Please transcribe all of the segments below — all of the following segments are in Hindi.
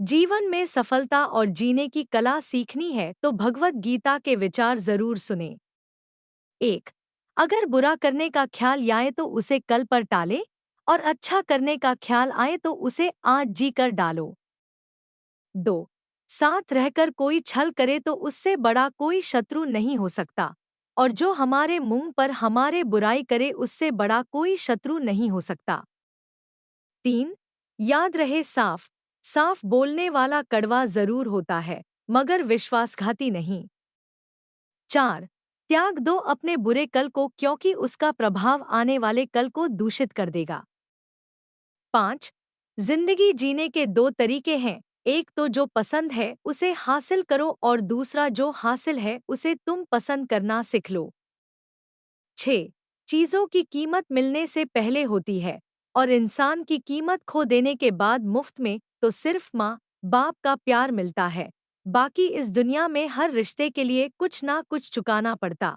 जीवन में सफलता और जीने की कला सीखनी है तो भगवत गीता के विचार जरूर सुने। 1। अगर बुरा करने का ख्याल आए तो उसे कल पर टाले और अच्छा करने का ख्याल आए तो उसे आज जी कर डालो। 2। साथ रहकर कोई छल करे तो उससे बड़ा कोई शत्रु नहीं हो सकता और जो हमारे मुंह पर हमारे बुराई करे उससे बड़ा कोई शत्रु नहीं हो सकता। 3। याद रहे साफ साफ बोलने वाला कड़वा जरूर होता है मगर विश्वासघाती नहीं। 4। त्याग दो अपने बुरे कल को क्योंकि उसका प्रभाव आने वाले कल को दूषित कर देगा। 5। जिंदगी जीने के दो तरीके हैं, एक तो जो पसंद है उसे हासिल करो और दूसरा जो हासिल है उसे तुम पसंद करना सीख लो। 6। चीजों की कीमत मिलने से पहले होती है और इंसान की कीमत खो देने के बाद मुफ्त में तो सिर्फ माँ बाप का प्यार मिलता है, बाकी इस दुनिया में हर रिश्ते के लिए कुछ ना कुछ चुकाना पड़ता।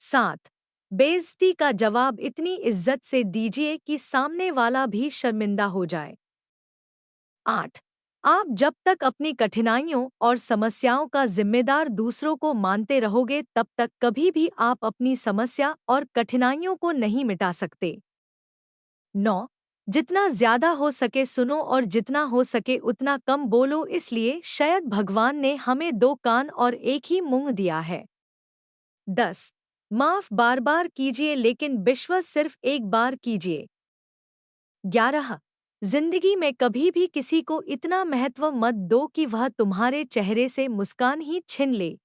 7। बेइज्जती का जवाब इतनी इज्जत से दीजिए कि सामने वाला भी शर्मिंदा हो जाए। 8। आप जब तक अपनी कठिनाइयों और समस्याओं का जिम्मेदार दूसरों को मानते रहोगे तब तक कभी भी आप अपनी समस्या और कठिनाइयों को नहीं मिटा सकते। 9। जितना ज्यादा हो सके सुनो और जितना हो सके उतना कम बोलो, इसलिए शायद भगवान ने हमें दो कान और एक ही मुंह दिया है। 10। माफ बार बार कीजिए लेकिन विश्वास सिर्फ एक बार कीजिए। 11। जिंदगी में कभी भी किसी को इतना महत्व मत दो कि वह तुम्हारे चेहरे से मुस्कान ही छीन ले।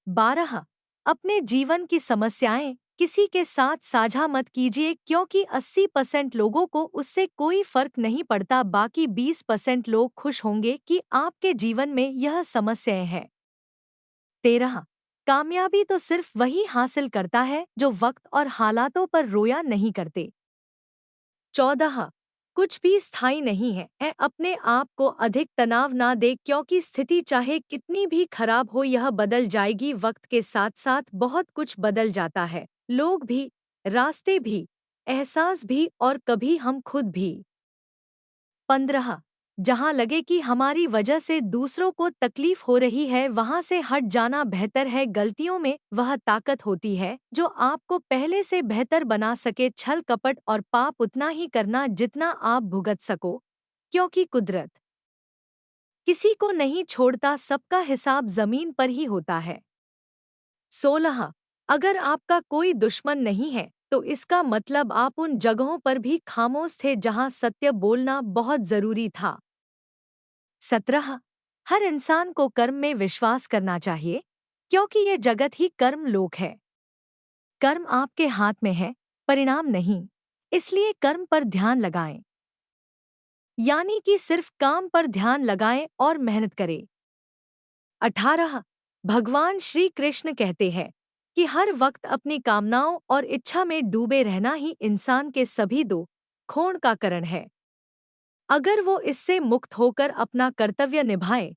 12। अपने जीवन की समस्याएं किसी के साथ साझा मत कीजिए क्योंकि 80% लोगों को उससे कोई फर्क नहीं पड़ता, बाकी 20% लोग खुश होंगे कि आपके जीवन में यह समस्याएं हैं। 13। कामयाबी तो सिर्फ वही हासिल करता है जो वक्त और हालातों पर रोया नहीं करते। 14। कुछ भी स्थायी नहीं है, अपने आप को अधिक तनाव ना दे क्योंकि स्थिति चाहे कितनी भी खराब हो यह बदल जाएगी, वक्त के साथ साथ बहुत कुछ बदल जाता है, लोग भी, रास्ते भी, एहसास भी और कभी हम खुद भी। 15। जहाँ लगे कि हमारी वजह से दूसरों को तकलीफ हो रही है वहाँ से हट जाना बेहतर है, गलतियों में वह ताकत होती है जो आपको पहले से बेहतर बना सके, छल कपट और पाप उतना ही करना जितना आप भुगत सको क्योंकि कुदरत किसी को नहीं छोड़ता, सबका हिसाब जमीन पर ही होता है। 16। अगर आपका कोई दुश्मन नहीं है तो इसका मतलब आप उन जगहों पर भी खामोश थे जहां सत्य बोलना बहुत जरूरी था। 17। हर इंसान को कर्म में विश्वास करना चाहिए क्योंकि ये जगत ही कर्म लोक है। कर्म आपके हाथ में है, परिणाम नहीं, इसलिए कर्म पर ध्यान लगाएं, यानी कि सिर्फ काम पर ध्यान लगाएं और मेहनत करें। 18। भगवान श्री कृष्ण कहते हैं कि हर वक्त अपनी कामनाओं और इच्छा में डूबे रहना ही इंसान के सभी दो खोण का कारण है। अगर वो इससे मुक्त होकर अपना कर्तव्य निभाए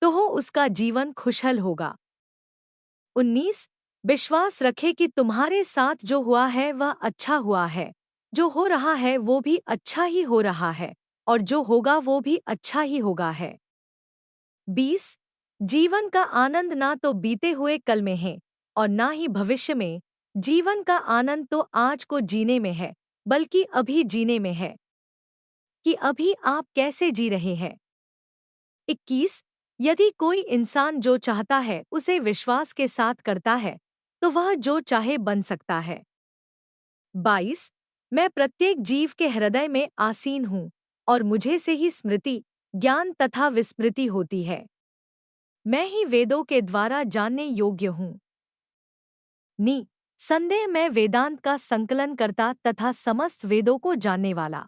तो हो उसका जीवन खुशहाल होगा। 19। विश्वास रखे कि तुम्हारे साथ जो हुआ है वह अच्छा हुआ है, जो हो रहा है वो भी अच्छा ही हो रहा है और जो होगा वो भी अच्छा ही होगा है। 20। जीवन का आनंद ना तो बीते हुए कल में है और ना ही भविष्य में, जीवन का आनंद तो आज को जीने में है, बल्कि अभी जीने में है कि अभी आप कैसे जी रहे हैं। 21। यदि कोई इंसान जो चाहता है उसे विश्वास के साथ करता है तो वह जो चाहे बन सकता है। 22। मैं प्रत्येक जीव के हृदय में आसीन हूँ और मुझे से ही स्मृति, ज्ञान तथा विस्मृति होती है। मैं ही वेदों के द्वारा जानने योग्य हूँ। नि संदेह मैं वेदांत का संकलन करता तथा समस्त वेदों को जानने वाला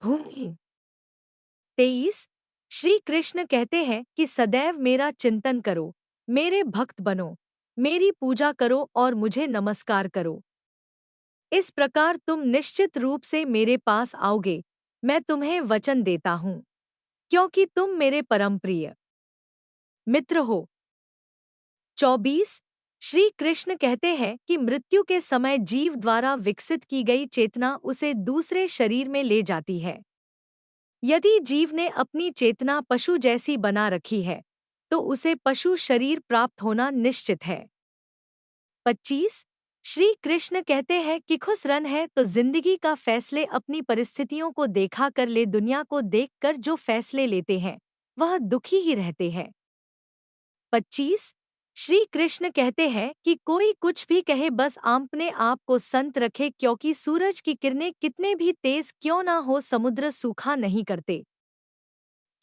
हूँ। 23। श्री कृष्ण कहते हैं कि सदैव मेरा चिंतन करो, मेरे भक्त बनो, मेरी पूजा करो और मुझे नमस्कार करो। इस प्रकार तुम निश्चित रूप से मेरे पास आओगे, मैं तुम्हें वचन देता हूँ, क्योंकि तुम मेरे परम प्रिय मित्र हो। 24। श्री कृष्ण कहते हैं कि मृत्यु के समय जीव द्वारा विकसित की गई चेतना उसे दूसरे शरीर में ले जाती है। यदि जीव ने अपनी चेतना पशु जैसी बना रखी है तो उसे पशु शरीर प्राप्त होना निश्चित है। 25 श्री कृष्ण कहते हैं कि खुश रन है तो जिंदगी का फैसले अपनी परिस्थितियों को देखा कर ले। दुनिया को देखकर जो फैसले लेते हैं वह दुखी ही रहते हैं। 25 श्री कृष्ण कहते हैं कि कोई कुछ भी कहे बस अपने आप को संत रखे, क्योंकि सूरज की किरणें कितने भी तेज क्यों ना हो समुद्र सूखा नहीं करते।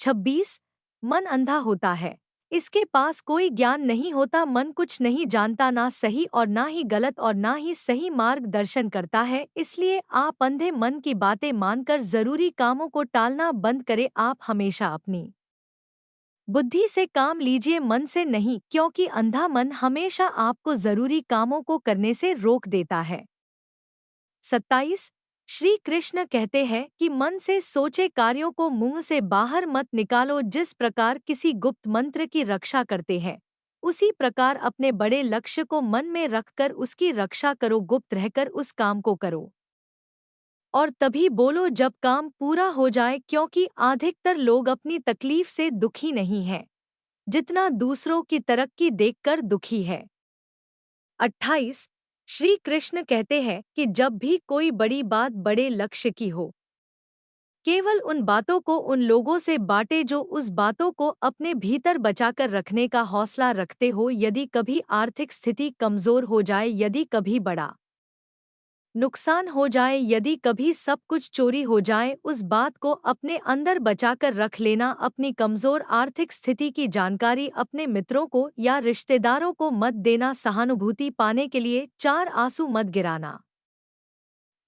26 मन अंधा होता है, इसके पास कोई ज्ञान नहीं होता। मन कुछ नहीं जानता, ना सही और ना ही गलत और ना ही सही मार्गदर्शन करता है। इसलिए आप अंधे मन की बातें मानकर जरूरी कामों को टालना बंद करें। आप हमेशा अपनी बुद्धि से काम लीजिए, मन से नहीं, क्योंकि अंधा मन हमेशा आपको जरूरी कामों को करने से रोक देता है। 27 श्री कृष्ण कहते हैं कि मन से सोचे कार्यों को मुंह से बाहर मत निकालो। जिस प्रकार किसी गुप्त मंत्र की रक्षा करते हैं उसी प्रकार अपने बड़े लक्ष्य को मन में रखकर उसकी रक्षा करो। गुप्त रहकर उस काम को करो और तभी बोलो जब काम पूरा हो जाए, क्योंकि अधिकतर लोग अपनी तकलीफ से दुखी नहीं हैं जितना दूसरों की तरक्की देखकर दुखी है। 28 श्री कृष्ण कहते हैं कि जब भी कोई बड़ी बात बड़े लक्ष्य की हो, केवल उन बातों को उन लोगों से बांटे जो उस बातों को अपने भीतर बचाकर रखने का हौसला रखते हो। यदि कभी आर्थिक स्थिति कमजोर हो जाए, यदि कभी बड़ा नुकसान हो जाए, यदि कभी सब कुछ चोरी हो जाए, उस बात को अपने अंदर बचाकर रख लेना। अपनी कमजोर आर्थिक स्थिति की जानकारी अपने मित्रों को या रिश्तेदारों को मत देना। सहानुभूति पाने के लिए 4 आंसू मत गिराना,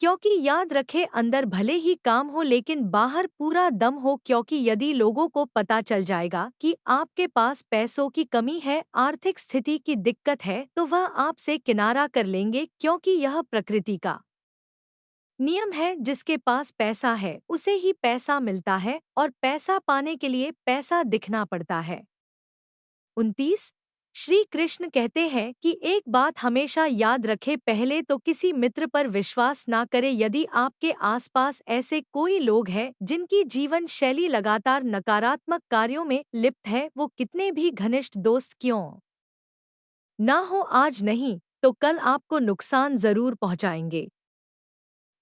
क्योंकि याद रखे अंदर भले ही काम हो लेकिन बाहर पूरा दम हो। क्योंकि यदि लोगों को पता चल जाएगा कि आपके पास पैसों की कमी है, आर्थिक स्थिति की दिक्कत है, तो वह आपसे किनारा कर लेंगे। क्योंकि यह प्रकृति का नियम है, जिसके पास पैसा है उसे ही पैसा मिलता है और पैसा पाने के लिए पैसा दिखना पड़ता है। 29 श्री कृष्ण कहते हैं कि एक बात हमेशा याद रखें, पहले तो किसी मित्र पर विश्वास ना करें। यदि आपके आसपास ऐसे कोई लोग हैं जिनकी जीवन शैली लगातार नकारात्मक कार्यों में लिप्त है, वो कितने भी घनिष्ठ दोस्त क्यों ना हो, आज नहीं तो कल आपको नुकसान जरूर पहुंचाएंगे।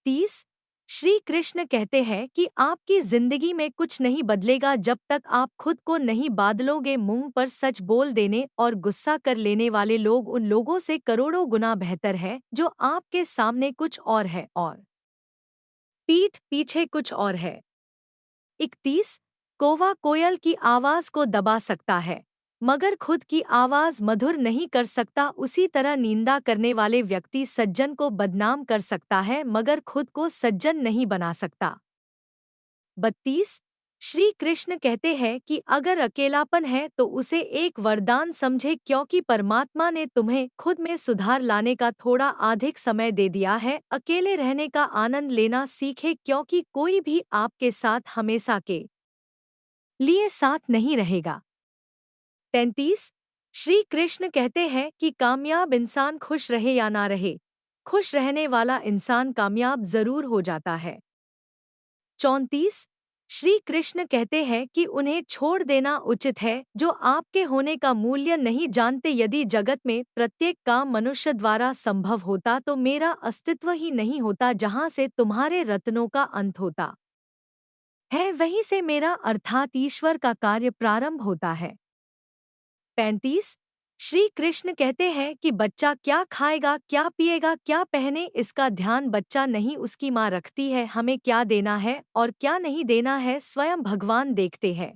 30 श्री कृष्ण कहते हैं कि आपकी जिंदगी में कुछ नहीं बदलेगा जब तक आप खुद को नहीं बदलोगे। मुंह पर सच बोल देने और गुस्सा कर लेने वाले लोग उन लोगों से करोड़ों गुना बेहतर है जो आपके सामने कुछ और है और पीठ पीछे कुछ और है। 31 कौवा कोयल की आवाज को दबा सकता है मगर खुद की आवाज मधुर नहीं कर सकता। उसी तरह निंदा करने वाले व्यक्ति सज्जन को बदनाम कर सकता है मगर खुद को सज्जन नहीं बना सकता। 32 श्री कृष्ण कहते हैं कि अगर अकेलापन है तो उसे एक वरदान समझे, क्योंकि परमात्मा ने तुम्हें खुद में सुधार लाने का थोड़ा अधिक समय दे दिया है। अकेले रहने का आनंद लेना सीखे, क्योंकि कोई भी आपके साथ हमेशा के लिए साथ नहीं रहेगा। 33 श्री कृष्ण कहते हैं कि कामयाब इंसान खुश रहे या ना रहे, खुश रहने वाला इंसान कामयाब जरूर हो जाता है। 34 श्री कृष्ण कहते हैं कि उन्हें छोड़ देना उचित है जो आपके होने का मूल्य नहीं जानते। यदि जगत में प्रत्येक काम मनुष्य द्वारा संभव होता तो मेरा अस्तित्व ही नहीं होता। जहाँ से तुम्हारे रत्नों का अंत होता है वहीं से मेरा अर्थात ईश्वर का कार्य प्रारंभ होता है। 35 श्री कृष्ण कहते हैं कि बच्चा क्या खाएगा, क्या पिएगा, क्या पहने, इसका ध्यान बच्चा नहीं उसकी माँ रखती है। हमें क्या देना है और क्या नहीं देना है स्वयं भगवान देखते हैं।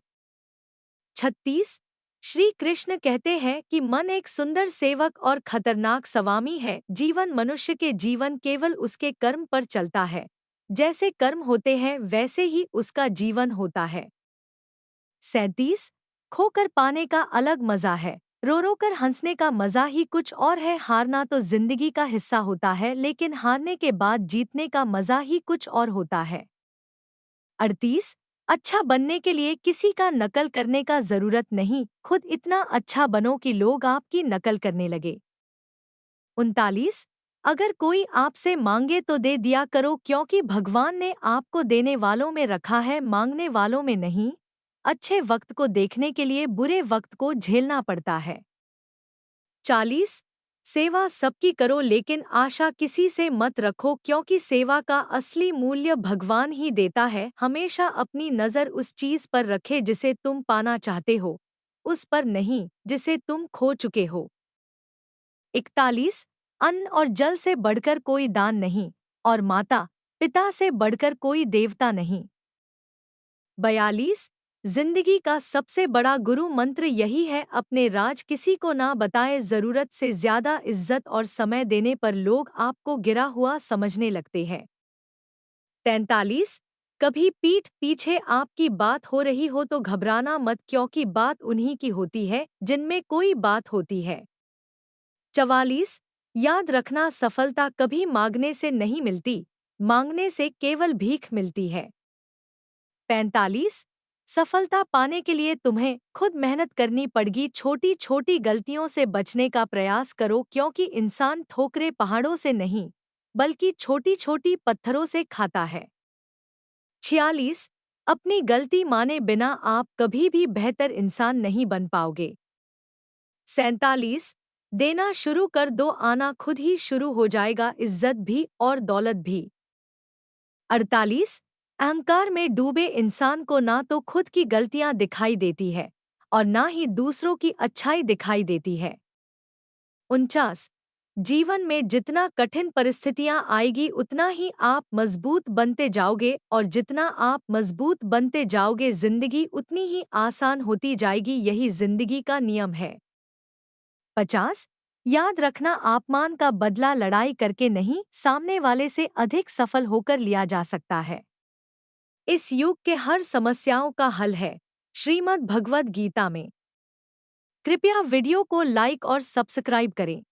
36 श्री कृष्ण कहते हैं कि मन एक सुंदर सेवक और खतरनाक स्वामी है। जीवन मनुष्य के जीवन केवल उसके कर्म पर चलता है, जैसे कर्म होते हैं वैसे ही उसका जीवन होता है। 37 खोकर पाने का अलग मजा है, रो रो कर हंसने का मजा ही कुछ और है। हारना तो जिंदगी का हिस्सा होता है, लेकिन हारने के बाद जीतने का मजा ही कुछ और होता है। 38 अच्छा बनने के लिए किसी का नकल करने का जरूरत नहीं, खुद इतना अच्छा बनो कि लोग आपकी नकल करने लगे। 39 अगर कोई आपसे मांगे तो दे दिया करो, क्योंकि भगवान ने आपको देने वालों में रखा है, मांगने वालों में नहीं। अच्छे वक्त को देखने के लिए बुरे वक्त को झेलना पड़ता है। 40। सेवा सबकी करो, लेकिन आशा किसी से मत रखो, क्योंकि सेवा का असली मूल्य भगवान ही देता है। हमेशा अपनी नज़र उस चीज़ पर रखे जिसे तुम पाना चाहते हो, उस पर नहीं जिसे तुम खो चुके हो। 41। अन्न और जल से बढ़कर कोई दान नहीं, और माता पिता से बढ़कर कोई देवता नहीं। 42। जिंदगी का सबसे बड़ा गुरु मंत्र यही है, अपने राज किसी को ना बताए। जरूरत से ज्यादा इज्जत और समय देने पर लोग आपको गिरा हुआ समझने लगते हैं। 43। कभी पीठ पीछे आपकी बात हो रही हो तो घबराना मत, क्योंकि बात उन्हीं की होती है जिनमें कोई बात होती है। 44। याद रखना, सफलता कभी मांगने से नहीं मिलती, मांगने से केवल भीख मिलती है। 45। सफलता पाने के लिए तुम्हें खुद मेहनत करनी पड़ेगी। छोटी छोटी गलतियों से बचने का प्रयास करो, क्योंकि इंसान ठोकरे पहाड़ों से नहीं बल्कि छोटी छोटी पत्थरों से खाता है। 46। अपनी गलती माने बिना आप कभी भी बेहतर इंसान नहीं बन पाओगे। 47। देना शुरू कर दो, आना खुद ही शुरू हो जाएगा, इज्जत भी और दौलत भी। 48। अहंकार में डूबे इंसान को ना तो खुद की गलतियां दिखाई देती है और ना ही दूसरों की अच्छाई दिखाई देती है। 49। जीवन में जितना कठिन परिस्थितियां आएगी उतना ही आप मजबूत बनते जाओगे, और जितना आप मजबूत बनते जाओगे जिंदगी उतनी ही आसान होती जाएगी, यही जिंदगी का नियम है। 50। याद रखना, अपमान का बदला लड़ाई करके नहीं, सामने वाले से अधिक सफल होकर लिया जा सकता है। इस युग के हर समस्याओं का हल है श्रीमद् भगवद गीता में। कृपया वीडियो को लाइक और सब्सक्राइब करें।